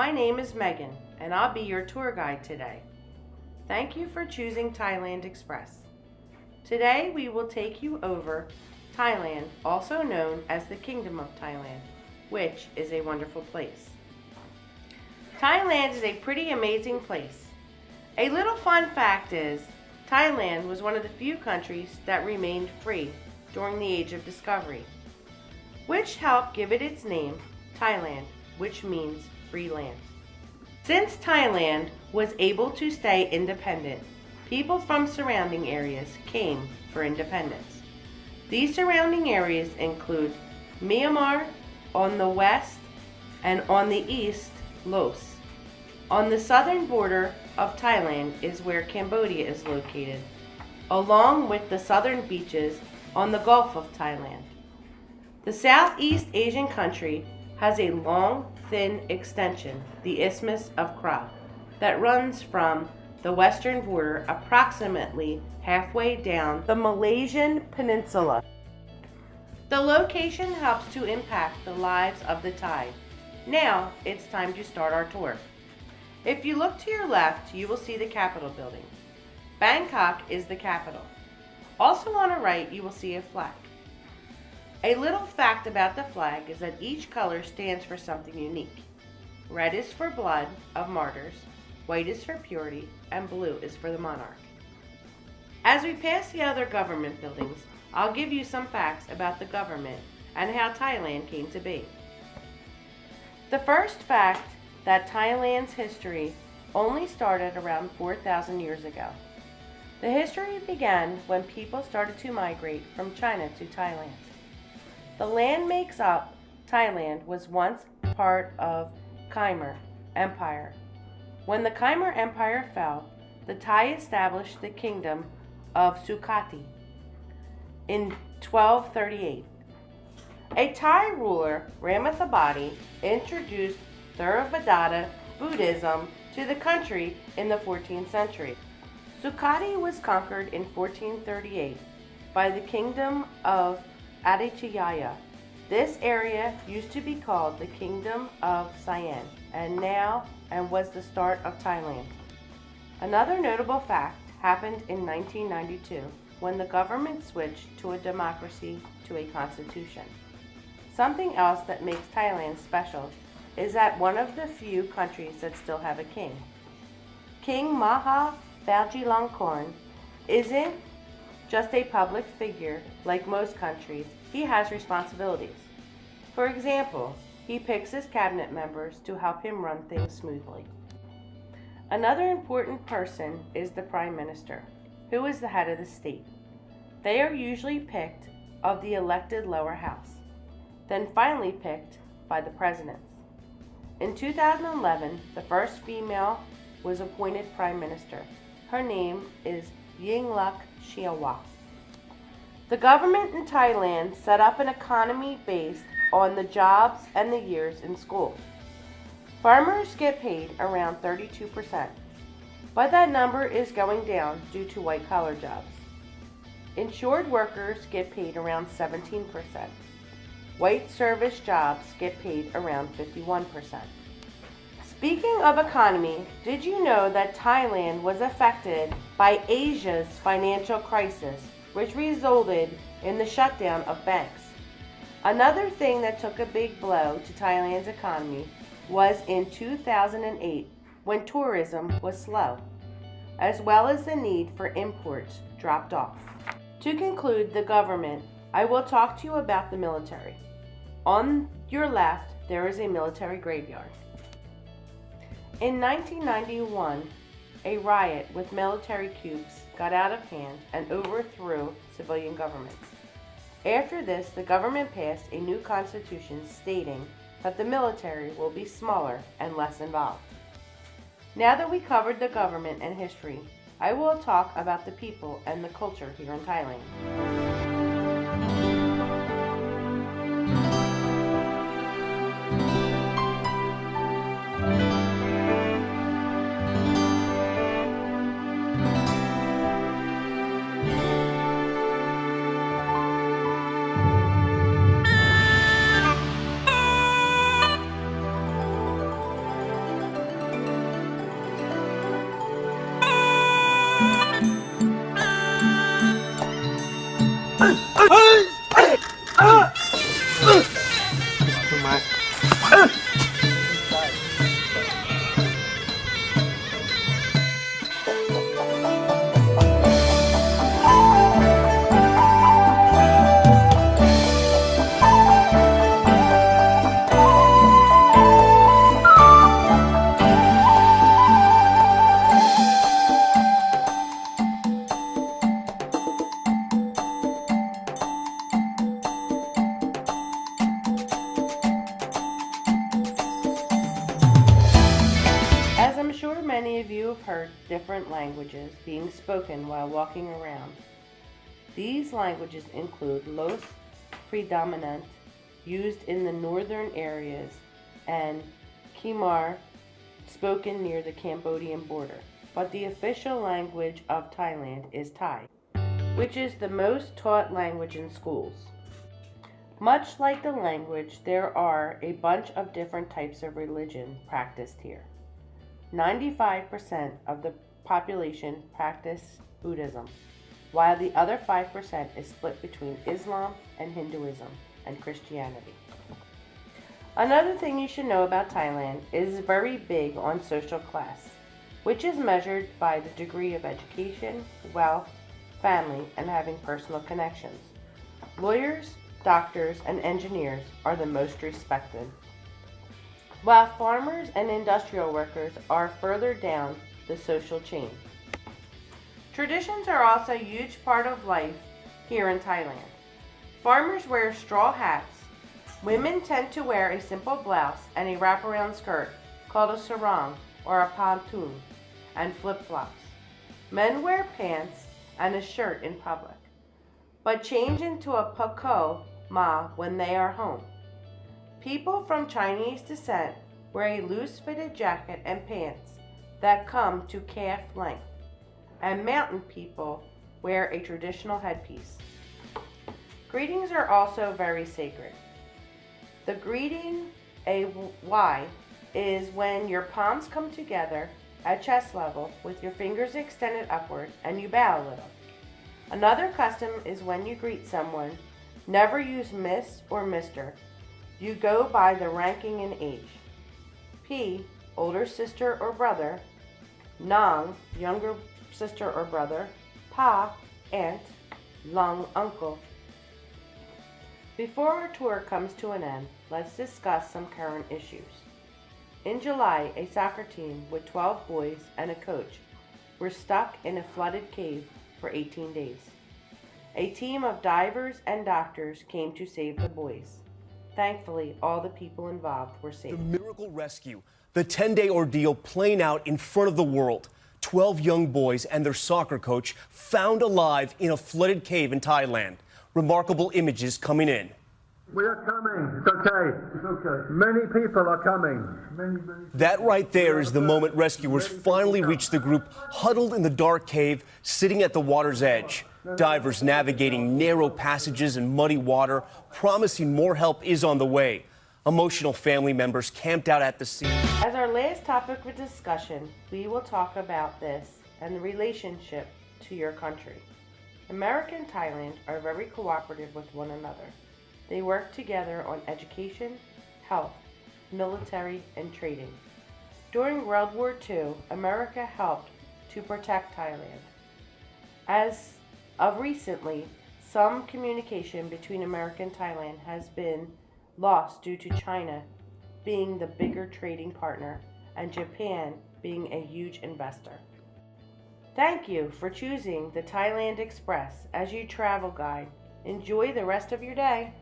My name is Megan, and I'll be your tour guide today. Thank you for choosing Thailand Express. Today we will take you over Thailand, also known as the Kingdom of Thailand, which is a wonderful place. Thailand is a pretty amazing place. A little fun fact is, Thailand was one of the few countries that remained free during the Age of Discovery, which helped give it its name, Thailand, which means free land. Since Thailand was able to stay independent, people from surrounding areas came for independence. These surrounding areas include Myanmar on the west and on the east, Laos. On the southern border of Thailand is where Cambodia is located, along with the southern beaches on the Gulf of Thailand. The Southeast Asian country has a long, thin extension, the Isthmus of Kra, that runs from the western border approximately halfway down the Malaysian peninsula. The location helps to impact the lives of the Thai. Now it's time to start our tour. If you look to your left, you will see the Capitol building. Bangkok is the capital. Also on the right, you will see a flag. A little fact about the flag is that each color stands for something unique. Red is for blood of martyrs, white is for purity, and blue is for the monarch. As we pass the other government buildings, I'll give you some facts about the government and how Thailand came to be. The first fact that Thailand's history only started around 4,000 years ago. The history began when people started to migrate from China to Thailand. The land makes up Thailand was once part of Khmer Empire. When the Khmer Empire fell, the Thai established the kingdom of Sukhati in 1238. A Thai ruler, Ramathabadi, introduced Theravada Buddhism to the country in the 14th century. Sukhati was conquered in 1438 by the kingdom of Aditya. This area used to be called the Kingdom of Siam and was the start of Thailand. Another notable fact happened in 1992 when the government switched to a democracy to a constitution. Something else that makes Thailand special is that one of the few countries that still have a king. King Maha Vajiralongkorn isn't just a public figure like most countries. He has responsibilities. For example, he picks his cabinet members to help him run things smoothly. Another important person is the Prime Minister, who is the head of the state. They are usually picked of the elected lower house, then finally picked by the presidents. In 2011, the first female was appointed Prime Minister. Her name is Yingluck Shinawatra. The government in Thailand set up an economy based on the jobs and the years in school. Farmers get paid around 32%, but that number is going down due to white-collar jobs. Insured workers get paid around 17%. White service jobs get paid around 51%. Speaking of economy, did you know that Thailand was affected by Asia's financial crisis, which resulted in the shutdown of banks? Another thing that took a big blow to Thailand's economy was in 2008 when tourism was slow, as well as the need for imports dropped off. To conclude the government, I will talk to you about the military. On your left, there is a military graveyard. In 1991, a riot with military coups got out of hand and overthrew civilian governments. After this, the government passed a new constitution stating that the military will be smaller and less involved. Now that we covered the government and history, I will talk about the people and the culture here in Thailand. Too much. As I'm sure many of you have heard different languages being spoken while walking around. These languages include Los predominant, used in the northern areas, and Khmer, spoken near the Cambodian border. But the official language of Thailand is Thai, which is the most taught language in schools. Much like the language, there are a bunch of different types of religion practiced here. 95% of the population practice Buddhism, while the other 5% is split between Islam and Hinduism and Christianity. Another thing you should know about Thailand is very big on social class, which is measured by the degree of education, wealth, family, and having personal connections. Lawyers, doctors, and engineers are the most respected, while farmers and industrial workers are further down the social chain. Traditions are also a huge part of life here in Thailand. Farmers wear straw hats. Women tend to wear a simple blouse and a wraparound skirt called a sarong or a pontoon and flip-flops. Men wear pants and a shirt in public, but change into a pakko ma when they are home. People from Chinese descent wear a loose-fitted jacket and pants that come to calf length, and mountain people wear a traditional headpiece. Greetings are also very sacred. The greeting, a Y, is when your palms come together at chest level with your fingers extended upward and you bow a little. Another custom is when you greet someone, never use Miss or Mr. You go by the ranking in age. P, older sister or brother. Nang, younger sister or brother. Pa, aunt. Lung, uncle. Before our tour comes to an end, let's discuss some current issues. In July, a soccer team with 12 boys and a coach were stuck in a flooded cave for 18 days. A team of divers and doctors came to save the boys. Thankfully, all the people involved were safe. The miracle rescue, the 10-day ordeal playing out in front of the world. 12 young boys and their soccer coach found alive in a flooded cave in Thailand. Remarkable images coming in. We are coming. It's okay. It's okay. Many people are coming. That right there is the moment rescuers finally reached the group huddled in the dark cave, sitting at the water's edge. Divers navigating narrow passages and muddy water, promising more help is on the way. Emotional family members camped out at the scene. As our last topic of discussion, we will talk about this and the relationship to your country. America and Thailand are very cooperative with one another. They work together on education, health, military, and trading. During World War II, America helped to protect Thailand. As of recently, some communication between America and Thailand has been lost due to China being the bigger trading partner and Japan being a huge investor. Thank you for choosing the Thailand Express as your travel guide. Enjoy the rest of your day.